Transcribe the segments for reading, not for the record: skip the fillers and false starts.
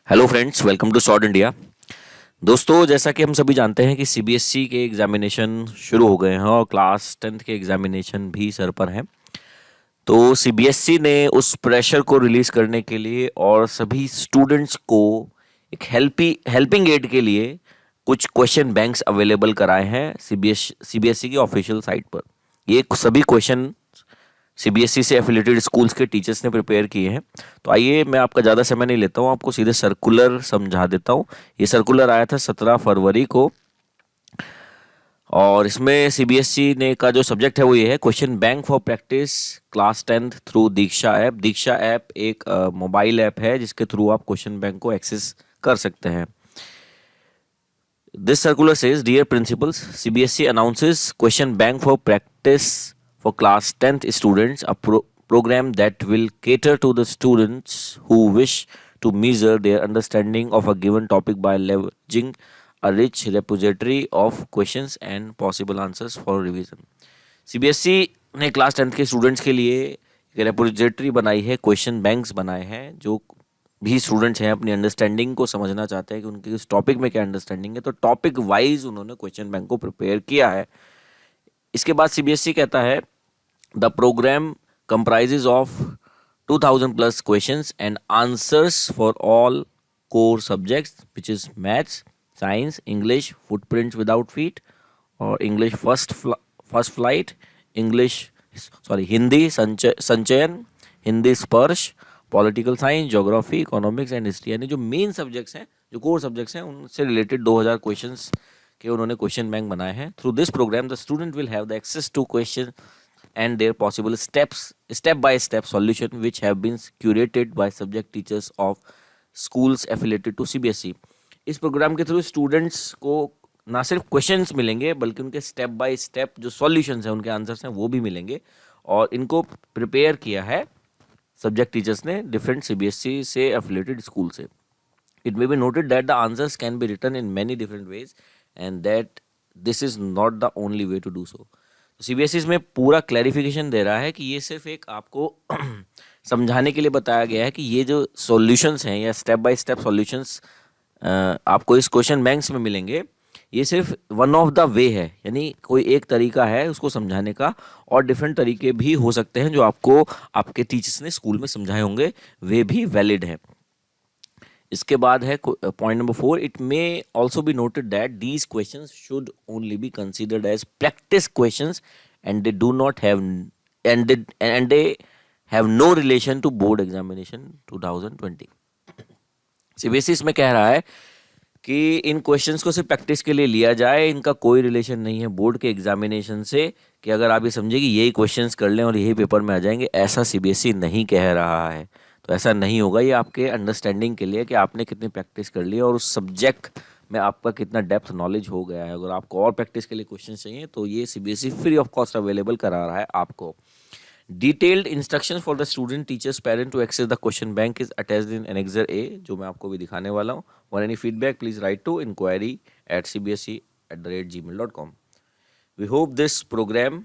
Hello friends, welcome to sword India. दोस्तों, जैसा कि हम सभी जानते हैं कि सीबीएसई के एग्जामिनेशन शुरू हो गए हैं और क्लास 10th के एग्जामिनेशन भी सर पर हैं। तो सीबीएसई ने उस प्रेशर को रिलीज करने के लिए और सभी स्टूडेंट्स को एक हेल्पिंग एड के लिए कुछ क्वेश्चन बैंक्स अवेलेबल कराए हैं सीबीएसई की ऑफिशियल साइट पर। ये सभी क्वेश्चन सीबीएसई से एफिलिएटेड स्कूल्स के टीचर्स ने प्रिपेयर किए हैं। तो आइए, मैं आपका ज़्यादा समय नहीं लेता हूँ, आपको सीधे सर्कुलर समझा देता हूँ। ये सर्कुलर आया था 17 फरवरी को और इसमें सीबीएसई ने का जो सब्जेक्ट है वो ये है question bank for practice class 10th through Diksha app. Diksha app एक मोबाइल ऐप है जिसके थ्रू आप क्वेश्चन बैंक को एक्सेस कर सकते हैं। This circular says, Dear principals, CBSE announces Question Bank for Practice for class 10th students, a program that will cater to the students who wish to measure their understanding of a given topic by leveraging a rich repository of questions and possible answers for revision. CBSE ने class 10th के students के लिए एक repository बनाई है, question banks बनाए हैं। जो भी स्टूडेंट्स हैं अपनी अंडरस्टैंडिंग को समझना चाहते हैं कि उनके उस टॉपिक में क्या अंडरस्टैंडिंग है, तो टॉपिक वाइज उन्होंने क्वेश्चन बैंक को प्रिपेयर किया है। इसके बाद सीबीएसई कहता है the programme comprises of 2000 plus questions and answers for all core subjects which is maths, science, English, footprints without feet और English first flight, Hindi Sanchayan, Hindi Sparsh, political science, geography, economics and history. यानी जो main subjects हैं, जो core subjects हैं, उनसे related 2000 questions के उन्होंने question bank बनाए हैं। Through this programme the student will have the access to question and their possible step by step solution which have been curated by subject teachers of schools affiliated to CBSE. इस programme के through students को ना सिर्फ questions मिलेंगे बल्कि उनके step by step जो solutions हैं, उनके आंसर्स हैं, वो भी मिलेंगे। और इनको प्रिपेयर किया है सब्जेक्ट टीचर्स ने डिफरेंट सीबीएसई से एफिलेटेड स्कूल से। It may be noted that the answers can be written in many different ways and that this is not the only way to do so. CBSE इसमें पूरा clarification दे रहा है कि ये सिर्फ एक आपको समझाने के लिए बताया गया है कि ये जो सॉल्यूशंस हैं या स्टेप बाय स्टेप सॉल्यूशंस आपको इस क्वेश्चन बैंक्स में मिलेंगे, ये सिर्फ वन ऑफ द वे है, यानी कोई एक तरीका है उसको समझाने का, और डिफरेंट तरीके भी हो सकते हैं जो आपको आपके टीचर्स ने स्कूल में समझाए होंगे, वे भी वैलिड हैं। इसके बाद है point number 4, it may also be noted that these questions should only be considered as practice questions and they do not have and they have no relation to board examination 2020। CBSE इसमें कह रहा है कि इन questions को सिर्फ practice के लिए लिया जाए, इनका कोई रिलेशन नहीं है बोर्ड के एग्जामिनेशन से, कि अगर आप ये समझे कि यही क्वेश्चंस कर लें और यही पेपर में आ जाएंगे, ऐसा सीबीएसई नहीं कह रहा है। तो ऐसा नहीं होगा, ये आपके अंडरस्टैंडिंग के लिए कि आपने कितनी प्रैक्टिस कर ली और उस सब्जेक्ट में आपका कितना डेप्थ नॉलेज हो गया है। अगर आपको और प्रैक्टिस के लिए क्वेश्चन चाहिए तो ये CBSE free of cost available करा रहा है आपको। Detailed instructions for the student teachers parent to access the question bank is attached in annexure A, जो मैं आपको भी दिखाने वाला हूँ। For any feedback please write to inquiry@cbse@gmail.com। We hope this programme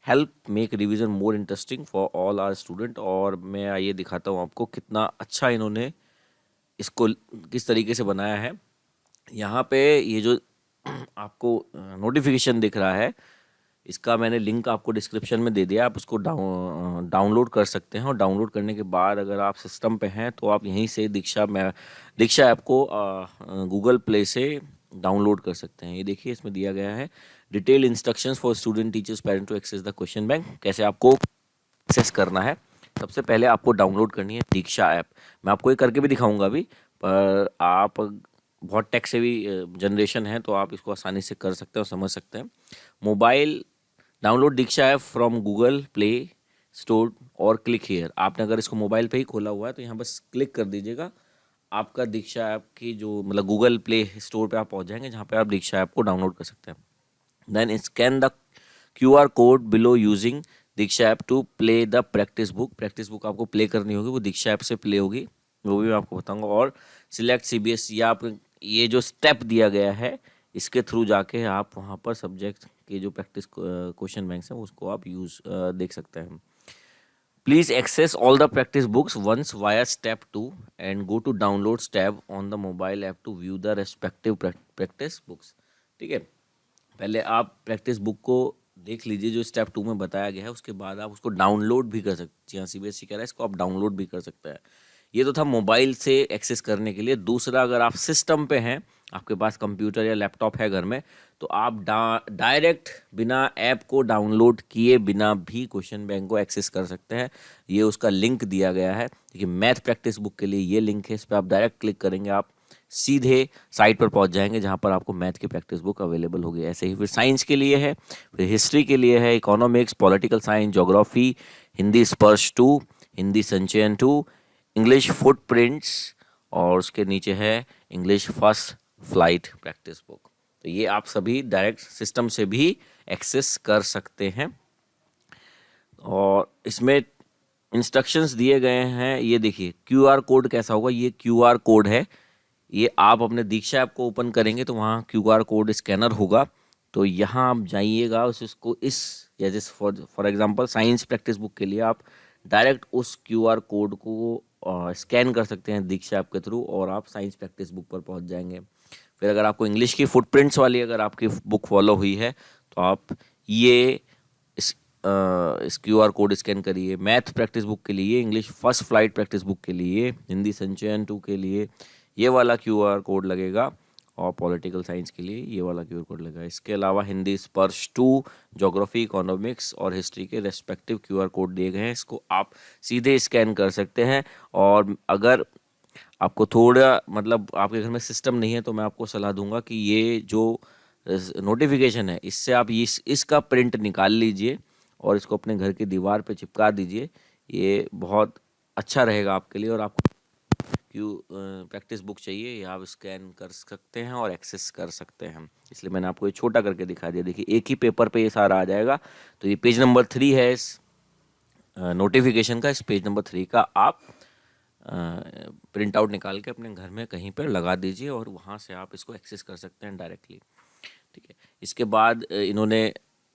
help make revision more interesting for all our student. और मैं ये दिखाता हूँ आपको कितना अच्छा इन्होंने इसको किस तरीके से बनाया है। यहाँ पे ये जो आपको नोटिफिकेशन दिख रहा है, इसका मैंने लिंक आपको डिस्क्रिप्शन में दे दिया, आप उसको डाउनलोड कर सकते हैं। और डाउनलोड करने के बाद अगर आप सिस्टम पे हैं तो आप यहीं से दीक्षा ऐप को गूगल प्ले से डाउनलोड कर सकते हैं। ये देखिए, इसमें दिया गया है detail instructions for student teachers parent to access the question bank. कैसे आपको एक्सेस करना है, सबसे पहले आपको डाउनलोड करनी है दीक्षा ऐप। मैं आपको ये करके भी दिखाऊंगा अभी, पर आप बहुत टेक सेवी जनरेशन है तो आप इसको आसानी से कर सकते हैं और समझ सकते हैं। Mobile download Diksha app from Google play store और क्लिक हियर। आपने अगर इसको मोबाइल पे ही खोला हुआ है तो यहाँ बस क्लिक कर दीजिएगा, आपका दीक्षा ऐप की जो मतलब गूगल प्ले स्टोर पे आप पहुँच जाएंगे जहाँ पे आप दीक्षा ऐप को डाउनलोड कर सकते हैं। Then scan the QR code below using Diksha app to play the practice book. Practice book आपको प्ले करनी होगी, वो दीक्षा ऐप से प्ले होगी, वो भी मैं आपको बताऊंगा। और सिलेक्ट सीबीएसई, या आप ये जो स्टेप दिया गया है इसके थ्रू जाके आप वहाँ पर सब्जेक्ट के जो प्रैक्टिस क्वेश्चन बैंक्स हैं उसको आप देख सकते हैं। Please access all the practice books once via step 2 and go to downloads tab on the mobile app to view the respective practice books. ठीक है, पहले आप प्रैक्टिस बुक को देख लीजिए जो स्टेप 2 में बताया गया है, उसके बाद आप उसको डाउनलोड भी कर सकते हैं। CBSE कह रहा है इसको आप डाउनलोड भी कर सकते हैं। ये तो था मोबाइल से एक्सेस करने के लिए। दूसरा, अगर आप सिस्टम पे हैं, आपके पास कंप्यूटर या लैपटॉप है घर में, तो आप डायरेक्ट बिना ऐप को डाउनलोड किए बिना भी क्वेश्चन बैंक को एक्सेस कर सकते हैं। ये उसका लिंक दिया गया है। देखिए, मैथ प्रैक्टिस बुक के लिए ये लिंक है, इस पर आप डायरेक्ट क्लिक करेंगे, आप सीधे साइट पर पहुंच जाएंगे जहां पर आपको मैथ की प्रैक्टिस बुक अवेलेबल होगी। ऐसे ही फिर साइंस के लिए है, फिर हिस्ट्री के लिए है, economics, political science, geography, Hindi स्पर्श 2, हिंदी संचयन 2, इंग्लिश फुटप्रिंट्स, और उसके नीचे है English first flight practice book. तो ये आप सभी डायरेक्ट सिस्टम से भी एक्सेस कर सकते हैं। और इसमें इंस्ट्रक्शंस दिए गए हैं। ये देखिए QR कोड कैसा होगा, ये QR कोड है। ये आप अपने दीक्षा ऐप को ओपन करेंगे तो वहाँ QR कोड स्कैनर होगा। तो यहाँ आप जाइएगा उसको या जैसे for example science practice book के लिए आप डायरेक्ट उस QR कोड को स्कैन कर सकते हैं दीक्षा ऐप के थ्रू, और आप साइंस प्रैक्टिस बुक पर पहुँच जाएंगे। फिर अगर आपको इंग्लिश की फुटप्रिंट्स वाली अगर आपकी बुक फॉलो हुई है तो आप ये इस QR कोड स्कैन करिए। मैथ प्रैक्टिस बुक के लिए, English first flight practice book के लिए, हिंदी संचयन 2 के लिए ये वाला QR कोड लगेगा, और पॉलिटिकल साइंस के लिए ये वाला QR कोड लगेगा। इसके अलावा हिंदी स्पर्श 2, ज्योग्राफी, इकोनॉमिक्स और हिस्ट्री के रेस्पेक्टिव QR कोड दिए गए हैं। इसको आप सीधे स्कैन कर सकते हैं। और अगर आपको थोड़ा मतलब आपके घर में सिस्टम नहीं है तो मैं आपको सलाह दूंगा कि ये जो नोटिफिकेशन है इससे आप इसका प्रिंट निकाल लीजिए और इसको अपने घर की दीवार पे चिपका दीजिए। ये बहुत अच्छा रहेगा आपके लिए। और आपको प्रैक्टिस बुक चाहिए, ये आप स्कैन कर सकते हैं और एक्सेस कर सकते हैं। इसलिए मैंने आपको ये छोटा करके दिखा दिया। देखिए, एक ही पेपर पे ये सारा आ जाएगा। तो ये पेज नंबर 3 है इस नोटिफिकेशन का। इस पेज नंबर 3 का आप प्रिंट आउट निकाल के अपने घर में कहीं पर लगा दीजिए और वहाँ से आप इसको एक्सेस कर सकते हैं डायरेक्टली। ठीक है, इसके बाद इन्होंने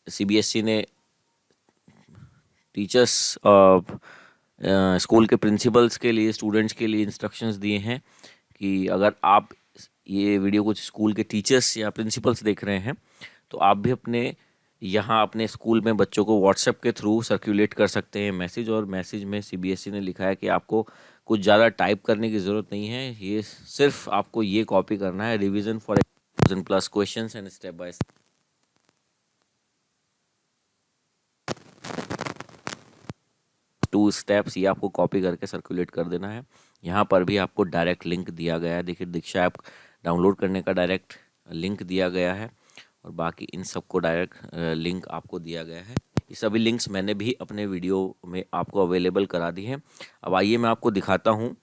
CBSE ने टीचर्स स्कूल के प्रिंसिपल्स के लिए, स्टूडेंट्स के लिए इंस्ट्रक्शंस दिए हैं कि अगर आप ये वीडियो कुछ स्कूल के टीचर्स या प्रिंसिपल्स देख रहे हैं तो आप भी अपने स्कूल में बच्चों को व्हाट्सएप के थ्रू सर्कुलेट कर सकते हैं मैसेज। और मैसेज में CBSE ने लिखा है कि आपको कुछ ज़्यादा टाइप करने की ज़रूरत नहीं है, ये सिर्फ आपको ये कॉपी करना है। Revision for 1000+ questions and step by 2 steps, ये आपको कॉपी करके सर्कुलेट कर देना है। यहाँ पर भी आपको डायरेक्ट लिंक दिया गया है। देखिए, दीक्षा ऐप डाउनलोड करने का डायरेक्ट लिंक दिया गया है और बाकी इन सबको डायरेक्ट लिंक आपको दिया गया है। ये सभी लिंक्स मैंने भी अपने वीडियो में आपको अवेलेबल करा दी हैं। अब आइए मैं आपको दिखाता हूँ।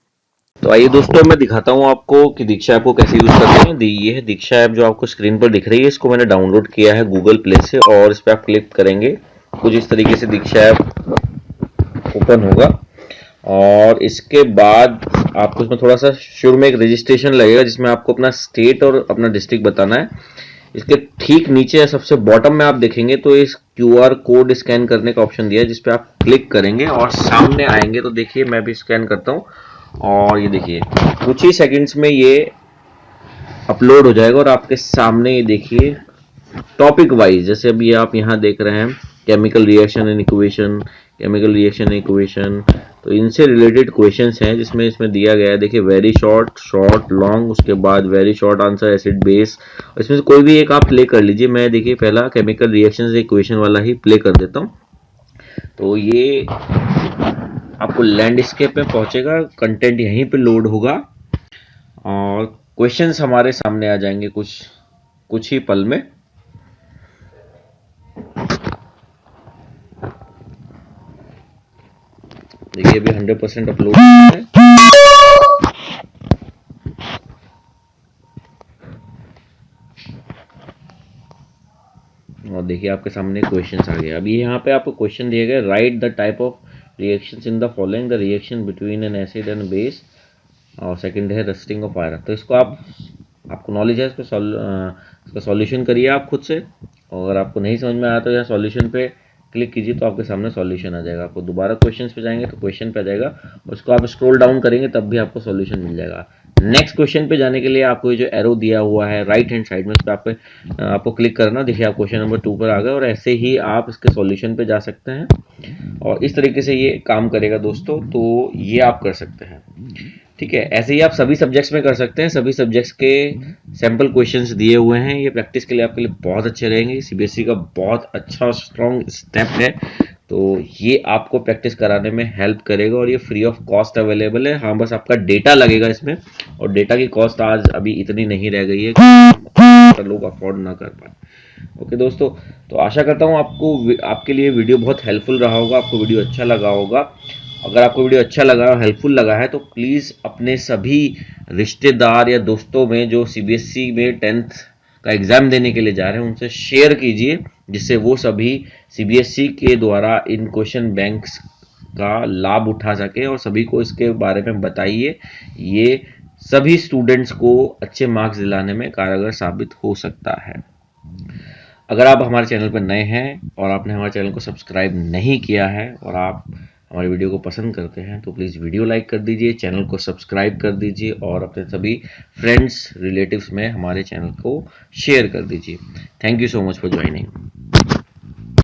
तो आइए दोस्तों, मैं दिखाता हूँ आपको कि दीक्षा ऐप को कैसे यूज़ करते हैं। ये है दीक्षा ऐप जो आपको स्क्रीन पर दिख रही है। इसको मैंने डाउनलोड किया है गूगल प्ले से, और इस पर आप क्लिक करेंगे कुछ इस तरीके से दीक्षा ऐप ओपन होगा। और इसके बाद आपको इसमें थोड़ा सा शुरू में एक रजिस्ट्रेशन लगेगा जिसमें आपको अपना स्टेट और अपना डिस्ट्रिक्ट बताना है। इसके ठीक नीचे सबसे बॉटम में आप देखेंगे तो इस QR कोड स्कैन करने का ऑप्शन दिया है, जिस पे आप क्लिक करेंगे और सामने आएंगे। तो देखिए, मैं भी स्कैन करता हूँ और ये देखिए कुछ ही सेकंड्स में ये अपलोड हो जाएगा और आपके सामने ये देखिए टॉपिक वाइज, जैसे अभी आप यहाँ देख रहे हैं chemical reaction and equation, chemical reaction and equation, तो इनसे रिलेटेड क्वेश्चंस हैं जिसमें इसमें दिया गया है। देखिए, वेरी शॉर्ट, शॉर्ट, लॉन्ग, उसके बाद very short answer, acid base. इसमें से कोई भी एक आप प्ले कर लीजिए। मैं देखिए पहला केमिकल रिएक्शन से इक्वेशन वाला ही प्ले कर देता हूँ। तो ये आपको लैंडस्केप में पहुंचेगा, कंटेंट यहीं पे लोड होगा और क्वेश्चंस हमारे सामने आ जाएंगे कुछ ही पल में। देखिए, अभी 100% अपलोड है और देखिए आपके सामने क्वेश्चंस आ गए। अभी यहाँ पे आपको क्वेश्चन दिए गए, right the type of reactions in the following, the reaction between N acid and base, और सेकंड है रस्टिंग ऑफ आयरन। तो इसको आपको नॉलेज है, इसका सॉल्यूशन करिए आप खुद से। और अगर आपको नहीं समझ में आया तो यहाँ सॉल्यूशन पे क्लिक कीजिए तो आपके सामने सॉल्यूशन आ जाएगा। आपको दोबारा क्वेश्चंस पे जाएंगे तो क्वेश्चन पे आ जाएगा, उसको आप स्क्रॉल डाउन करेंगे तब भी आपको सॉल्यूशन मिल जाएगा। नेक्स्ट क्वेश्चन पे जाने के लिए आपको ये जो एरो दिया हुआ है राइट हैंड साइड में, उस पर आपको क्लिक करना। देखिए आप क्वेश्चन नंबर 2 पर आ गए और ऐसे ही आप इसके सॉल्यूशन पे जा सकते हैं और इस तरीके से ये काम करेगा दोस्तों। तो ये आप कर सकते हैं, ठीक है। ऐसे ही आप सभी सब्जेक्ट्स में कर सकते हैं। सभी सब्जेक्ट्स के सैम्पल क्वेश्चंस दिए हुए हैं, ये प्रैक्टिस के लिए आपके लिए बहुत अच्छे रहेंगे। सीबीएसई का बहुत अच्छा स्ट्रॉन्ग स्टेप है, तो ये आपको प्रैक्टिस कराने में हेल्प करेगा और ये फ्री ऑफ कॉस्ट अवेलेबल है। हाँ, बस आपका डेटा लगेगा इसमें, और डेटा की कॉस्ट आज अभी इतनी नहीं रह गई है कि लोग अफोर्ड ना कर पाए। ओके दोस्तों, तो आशा करता हूँ आपके लिए वीडियो बहुत हेल्पफुल रहा होगा, आपको वीडियो अच्छा लगा होगा। अगर आपको वीडियो अच्छा लगा और हेल्पफुल लगा है तो प्लीज़ अपने सभी रिश्तेदार या दोस्तों में जो सीबीएसई में 10th का एग्ज़ाम देने के लिए जा रहे हैं उनसे शेयर कीजिए, जिससे वो सभी सीबीएसई के द्वारा इन क्वेश्चन बैंक्स का लाभ उठा सके और सभी को इसके बारे में बताइए। ये सभी स्टूडेंट्स को अच्छे मार्क्स दिलाने में कारगर साबित हो सकता है। अगर आप हमारे चैनल पर नए हैं और आपने हमारे चैनल को सब्सक्राइब नहीं किया है और आप हमारी वीडियो को पसंद करते हैं तो प्लीज़ वीडियो लाइक कर दीजिए, चैनल को सब्सक्राइब कर दीजिए और अपने सभी फ्रेंड्स रिलेटिव्स में हमारे चैनल को शेयर कर दीजिए। Thank you so much for joining.